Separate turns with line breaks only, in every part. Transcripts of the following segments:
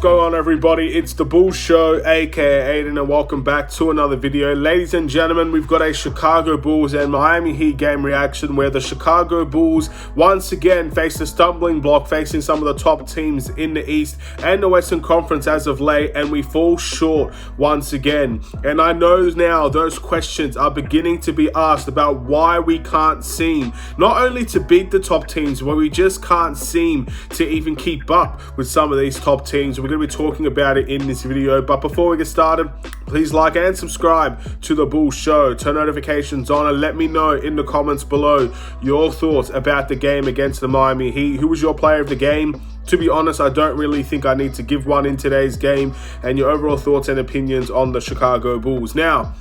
going on, everybody? It's the Bulls Show, aka Aidan, and welcome back to another video. Ladies and gentlemen, we've got a Chicago Bulls and Miami Heat game reaction where the Chicago Bulls once again face a stumbling block, facing some of the top teams in the East and the Western Conference as of late, and we fall short once again. And I know now those questions are beginning to be asked about why we can't seem not only to beat the top teams, but we just can't seem to even keep up with some of these top teams. We're going to be talking about it in this video, but before we get started, please like and subscribe to the Bulls Show, turn notifications on, and let me know in the comments below your thoughts about the game against the Miami Heat. Who was your player of the game? To be honest, I don't really think I need to give one in today's game, and your overall thoughts and opinions on the Chicago Bulls. Now,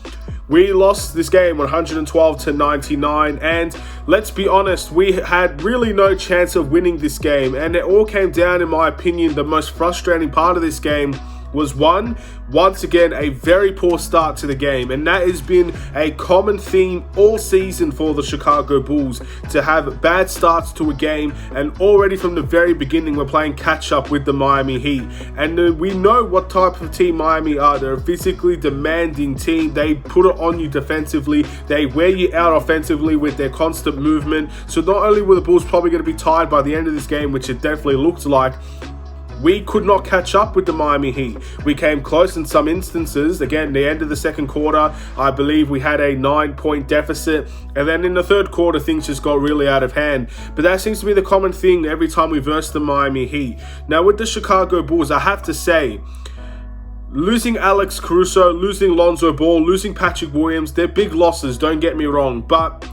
we lost this game 112-99, and let's be honest, we had really no chance of winning this game, and it all came down, in my opinion, the most frustrating part of this game was once again, a very poor start to the game, and that has been a common theme all season for the Chicago Bulls, to have bad starts to a game, and already from the very beginning we're playing catch up with the Miami Heat. And we know what type of team Miami are. They're a physically demanding team. They put it on you defensively, they wear you out offensively with their constant movement. So not only were the Bulls probably going to be tired by the end of this game, which it definitely looked like, we could not catch up with the Miami Heat. We came close in some instances. Again, the end of the second quarter, I believe we had a 9-point deficit. And then in the third quarter, things just got really out of hand. But that seems to be the common thing every time we verse the Miami Heat. Now, with the Chicago Bulls, I have to say, losing Alex Caruso, losing Lonzo Ball, losing Patrick Williams, they're big losses, don't get me wrong. But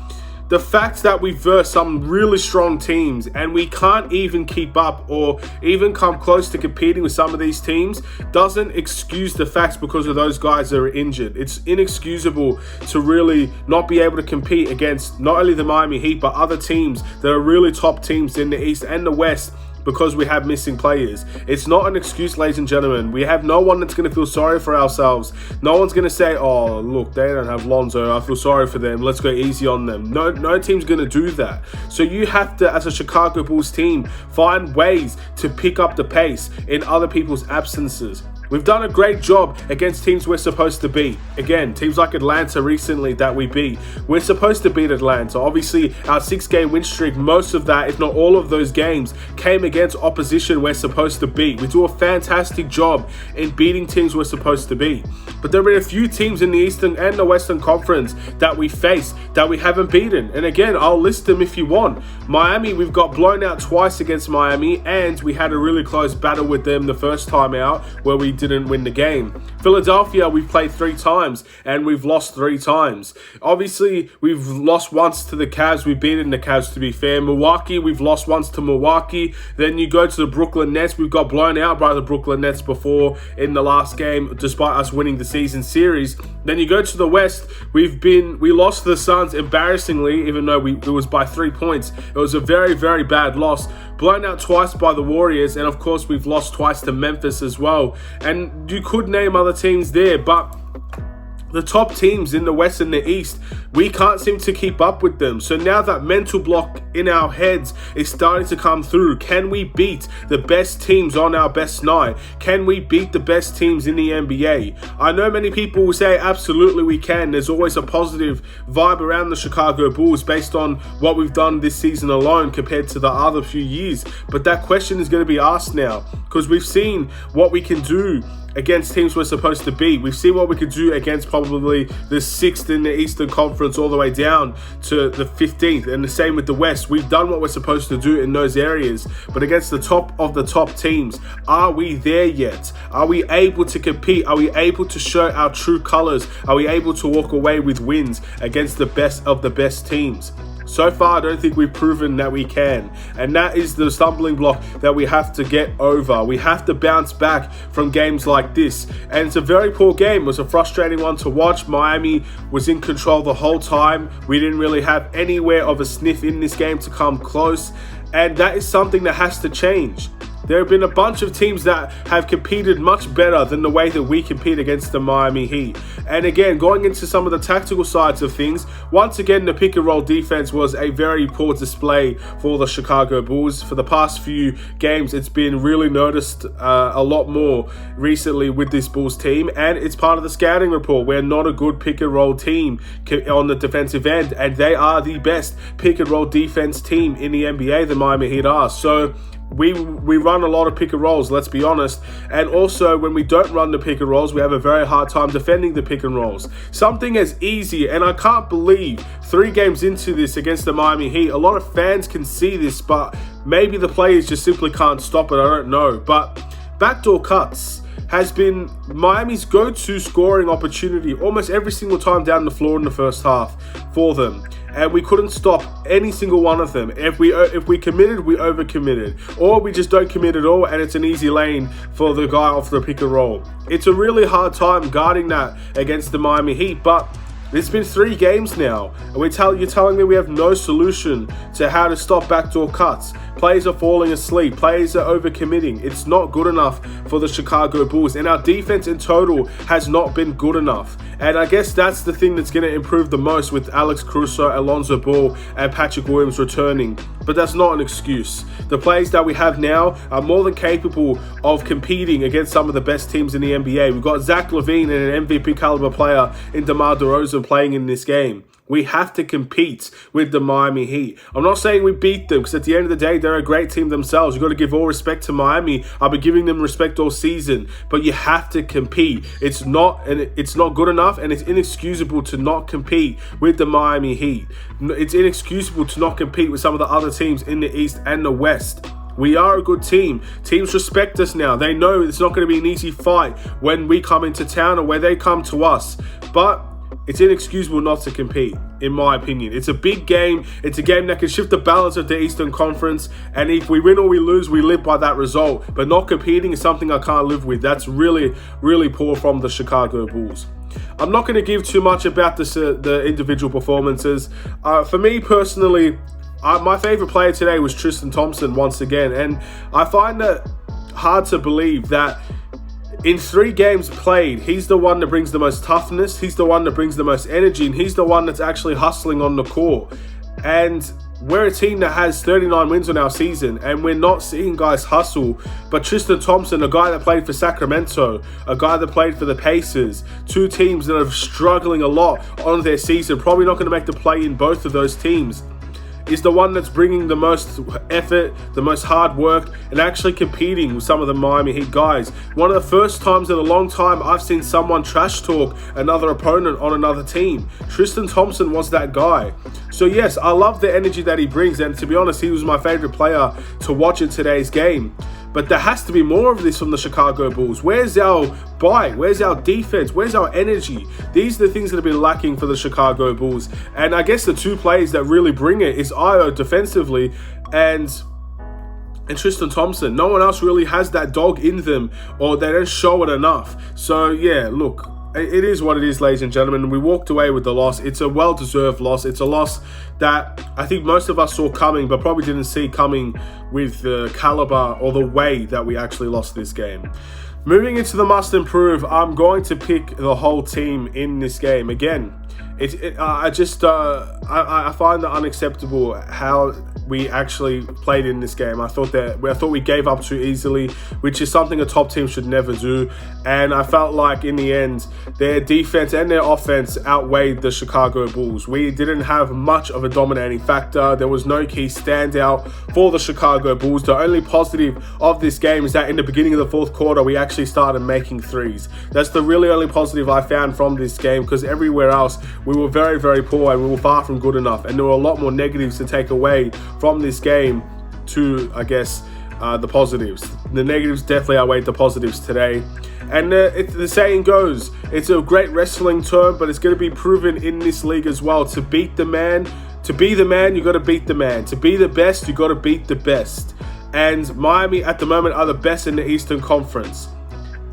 the fact that we verse some really strong teams and we can't even keep up or even come close to competing with some of these teams doesn't excuse the facts because of those guys that are injured. It's inexcusable to really not be able to compete against not only the Miami Heat, but other teams that are really top teams in the East and the West, because we have missing players. It's not an excuse, ladies and gentlemen. We have no one that's going to feel sorry for ourselves. No one's going to say, oh, look, they don't have Lonzo, I feel sorry for them, let's go easy on them. No team's going to do that. So you have to, as a Chicago Bulls team, find ways to pick up the pace in other people's absences. We've done a great job against teams we're supposed to beat. Again, teams like Atlanta recently that we beat. We're supposed to beat Atlanta. Obviously, our 6-game win streak, most of that, if not all of those games, came against opposition we're supposed to beat. We do a fantastic job in beating teams we're supposed to beat. But there are a few teams in the Eastern and the Western Conference that we face that we haven't beaten. And again, I'll list them if you want. Miami, we've got blown out twice against Miami, and we had a really close battle with them the first time out where we didn't win the game. Philadelphia, we've played 3 times and we've lost 3 times. Obviously, we've lost once to the Cavs. We've beaten the Cavs, to be fair. Milwaukee, we've lost once to Milwaukee. Then you go to the Brooklyn Nets. We've got blown out by the Brooklyn Nets before in the last game, despite us winning the season series. Then you go to the West. We lost to the Suns embarrassingly, even though it was by 3 points. It was a very, very bad loss. Blown out twice by the Warriors, and of course we've lost twice to Memphis as well. And you could name other teams there, but the top teams in the West and the East, we can't seem to keep up with them. So now that mental block in our heads is starting to come through. Can we beat the best teams on our best night? Can we beat the best teams in the NBA? I know many people will say absolutely we can. There's always a positive vibe around the Chicago Bulls based on what we've done this season alone compared to the other few years. But that question is going to be asked now, because we've seen what we can do against teams we're supposed to beat. We've seen what we could do against probably the 6th in the Eastern Conference all the way down to the 15th, and the same with the West. We've done what we're supposed to do in those areas, but against the top of the top teams, are we there yet? Are we able to compete? Are we able to show our true colors? Are we able to walk away with wins against the best of the best teams? So far, I don't think we've proven that we can. And that is the stumbling block that we have to get over. We have to bounce back from games like this. And it's a very poor game. It was a frustrating one to watch. Miami was in control the whole time. We didn't really have anywhere of a sniff in this game to come close. And that is something that has to change. There have been a bunch of teams that have competed much better than the way that we compete against the Miami Heat. And again, going into some of the tactical sides of things, once again, the pick and roll defense was a very poor display for the Chicago Bulls. For the past few games, it's been really noticed a lot more recently with this Bulls team, and it's part of the scouting report. We're not a good pick and roll team on the defensive end, and they are the best pick and roll defense team in the NBA, the Miami Heat are. So we run a lot of pick and rolls, let's be honest. And also, when we don't run the pick and rolls, we have a very hard time defending the pick and rolls. Something as easy, and I can't believe 3 games into this against the Miami Heat, a lot of fans can see this, but maybe the players just simply can't stop it. I don't know. But backdoor cuts has been Miami's go-to scoring opportunity almost every single time down the floor in the first half for them. And we couldn't stop any single one of them. If we committed, we overcommitted. Or we just don't commit at all, and it's an easy lane for the guy off the pick and roll. It's a really hard time guarding that against the Miami Heat, but it's been 3 games now, and you're telling me we have no solution to how to stop backdoor cuts. Players are falling asleep. Players are overcommitting. It's not good enough for the Chicago Bulls, and our defense in total has not been good enough. And I guess that's the thing that's going to improve the most with Alex Caruso, Alonzo Ball, and Patrick Williams returning. But that's not an excuse. The players that we have now are more than capable of competing against some of the best teams in the NBA. We've got Zach LaVine and an MVP caliber player in DeMar DeRozan playing in this game. We have to compete with the Miami Heat. I'm not saying we beat them, because at the end of the day, they're a great team themselves. You've got to give all respect to Miami. I've been giving them respect all season, but you have to compete. It's not good enough, and it's inexcusable to not compete with the Miami Heat. It's inexcusable to not compete with some of the other teams in the East and the West. We are a good team. Teams respect us now. They know it's not going to be an easy fight when we come into town or where they come to us. But it's inexcusable not to compete, in my opinion. It's a big game. It's a game that can shift the balance of the Eastern Conference. And if we win or we lose, we live by that result. But not competing is something I can't live with. That's really, really poor from the Chicago Bulls. I'm not going to give too much about the individual performances. For me personally, my favorite player today was Tristan Thompson once again. And I find it hard to believe that in 3 games played, he's the one that brings the most toughness, he's the one that brings the most energy, and he's the one that's actually hustling on the court. And we're a team that has 39 wins on our season, and we're not seeing guys hustle. But Tristan Thompson, a guy that played for Sacramento, a guy that played for the Pacers, 2 teams that are struggling a lot on their season, probably not going to make the play in both of those teams, is the one that's bringing the most effort, the most hard work, and actually competing with some of the Miami Heat guys. One of the first times in a long time I've seen someone trash talk another opponent on another team. Tristan Thompson was that guy. So yes, I love the energy that he brings, and to be honest, he was my favorite player to watch in today's game. But there has to be more of this from the Chicago Bulls. Where's our bite? Where's our defense? Where's our energy? These are the things that have been lacking for the Chicago Bulls. And I guess the 2 players that really bring it is Io defensively and Tristan Thompson. No one else really has that dog in them, or they don't show it enough. So yeah, look, it is what it is, ladies and gentlemen. We walked away with the loss. It's a well-deserved loss. It's a loss that I think most of us saw coming, but probably didn't see coming with the caliber or the way that we actually lost this game. Moving into the must improve, I'm going to pick the whole team in this game. Again, I find it unacceptable how we actually played in this game. I thought we gave up too easily, which is something a top team should never do. And I felt like in the end, their defense and their offense outweighed the Chicago Bulls. We didn't have much of a dominating factor. There was no key standout for the Chicago Bulls. The only positive of this game is that in the beginning of the 4th quarter, we actually started making threes. That's the really only positive I found from this game, because everywhere else, we were very, very poor and we were far from good enough. And there were a lot more negatives to take away from this game to, I guess, the positives. The negatives definitely outweighed the positives today. And the saying goes, it's a great wrestling term, but it's going to be proven in this league as well. To beat the man, to be the man, you got to beat the man. To be the best, you got to beat the best. And Miami at the moment are the best in the Eastern Conference.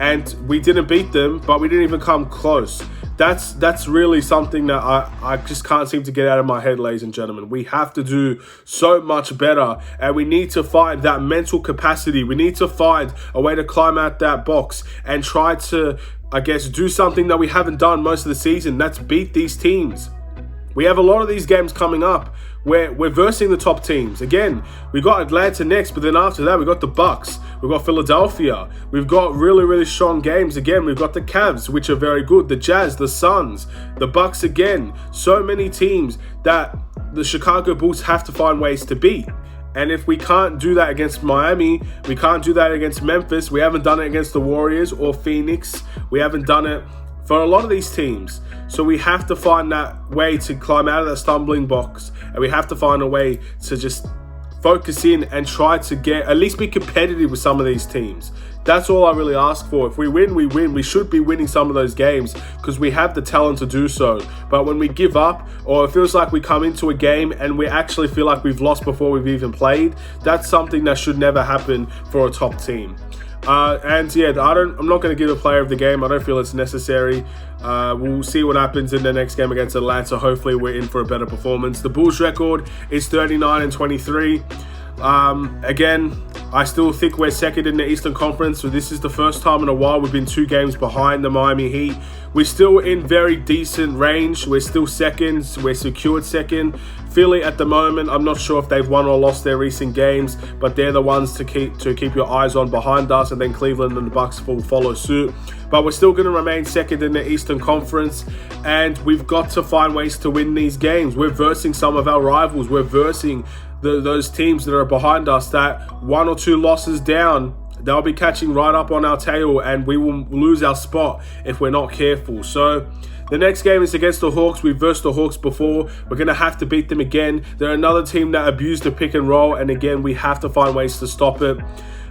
And we didn't beat them, but we didn't even come close. that's really something that I just can't seem to get out of my head, ladies and gentlemen. We have to do so much better, and we need to find that mental capacity. We need to find a way to climb out that box and try to, I guess, do something that we haven't done most of the season. That's beat these teams. We have a lot of these games coming up where we're versing the top teams. Again, we got Atlanta next, but then after that, we got the Bucks. We've got Philadelphia. We've got really, really strong games. Again, we've got the Cavs, which are very good. The Jazz, the Suns, the Bucks again. So many teams that the Chicago Bulls have to find ways to beat. And if we can't do that against Miami, we can't do that against Memphis. We haven't done it against the Warriors or Phoenix. We haven't done it for a lot of these teams. So we have to find that way to climb out of that stumbling box, and we have to find a way to just focus in and try to at least be competitive with some of these teams. That's all I really ask for. If we win, we win. We should be winning some of those games because we have the talent to do so. But when we give up, or it feels like we come into a game and we actually feel like we've lost before we've even played, that's something that should never happen for a top team. And yeah, I'm not going to give a player of the game. I don't feel it's necessary. We'll see what happens in the next game against Atlanta. Hopefully we're in for a better performance. The Bulls record is 39-23. Again, I still think we're second in the Eastern Conference, so this is the first time in a while we've been 2 games behind the Miami Heat. We're still in very decent range. We're still second. We're secured second. Philly at the moment, I'm not sure if they've won or lost their recent games, but they're the ones to keep your eyes on behind us, and then Cleveland and the Bucks will follow suit. But we're still going to remain second in the Eastern Conference, and we've got to find ways to win these games. We're versing some of our rivals. We're versing those teams that are behind us, that 1 or 2 losses down, they'll be catching right up on our tail, and we will lose our spot if we're not careful. So the next game is against the Hawks. We've versed the Hawks before. We're going to have to beat them again. They're another team that abused the pick and roll, and again, we have to find ways to stop it.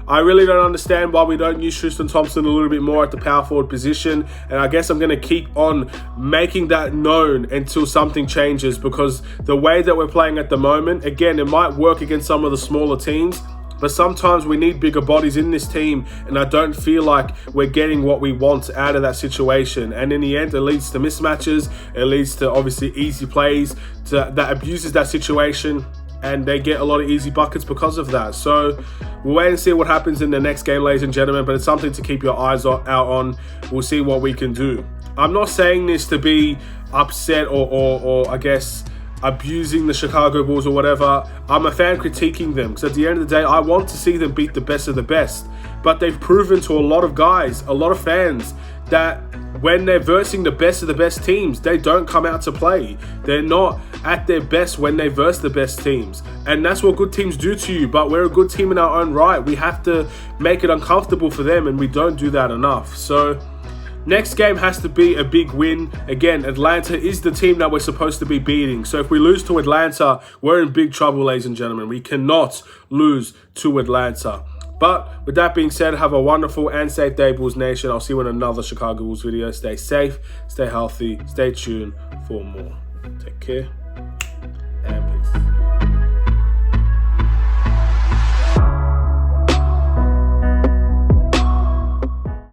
I really don't understand why we don't use Tristan Thompson a little bit more at the power forward position, and I guess I'm going to keep on making that known until something changes, because the way that we're playing at the moment, again, it might work against some of the smaller teams, but sometimes we need bigger bodies in this team, and I don't feel like we're getting what we want out of that situation. And in the end, it leads to mismatches. It leads to obviously easy plays that abuses that situation, and they get a lot of easy buckets because of that. So we'll wait and see what happens in the next game, ladies and gentlemen, but it's something to keep your eyes out on. We'll see what we can do. I'm not saying this to be upset or I guess abusing the Chicago Bulls or whatever. I'm a fan critiquing them, because at the end of the day, I want to see them beat the best of the best. But they've proven to a lot of guys, a lot of fans, that when they're versing the best of the best teams, they don't come out to play. They're not at their best when they verse the best teams. And that's what good teams do to you, but we're a good team in our own right. We have to make it uncomfortable for them, and we don't do that enough. So next game has to be a big win. Again, Atlanta is the team that we're supposed to be beating. So if we lose to Atlanta, we're in big trouble, ladies and gentlemen. We cannot lose to Atlanta. But with that being said, have a wonderful and safe day, Bulls Nation. I'll see you in another Chicago Bulls video. Stay safe, stay healthy, stay tuned for more. Take care.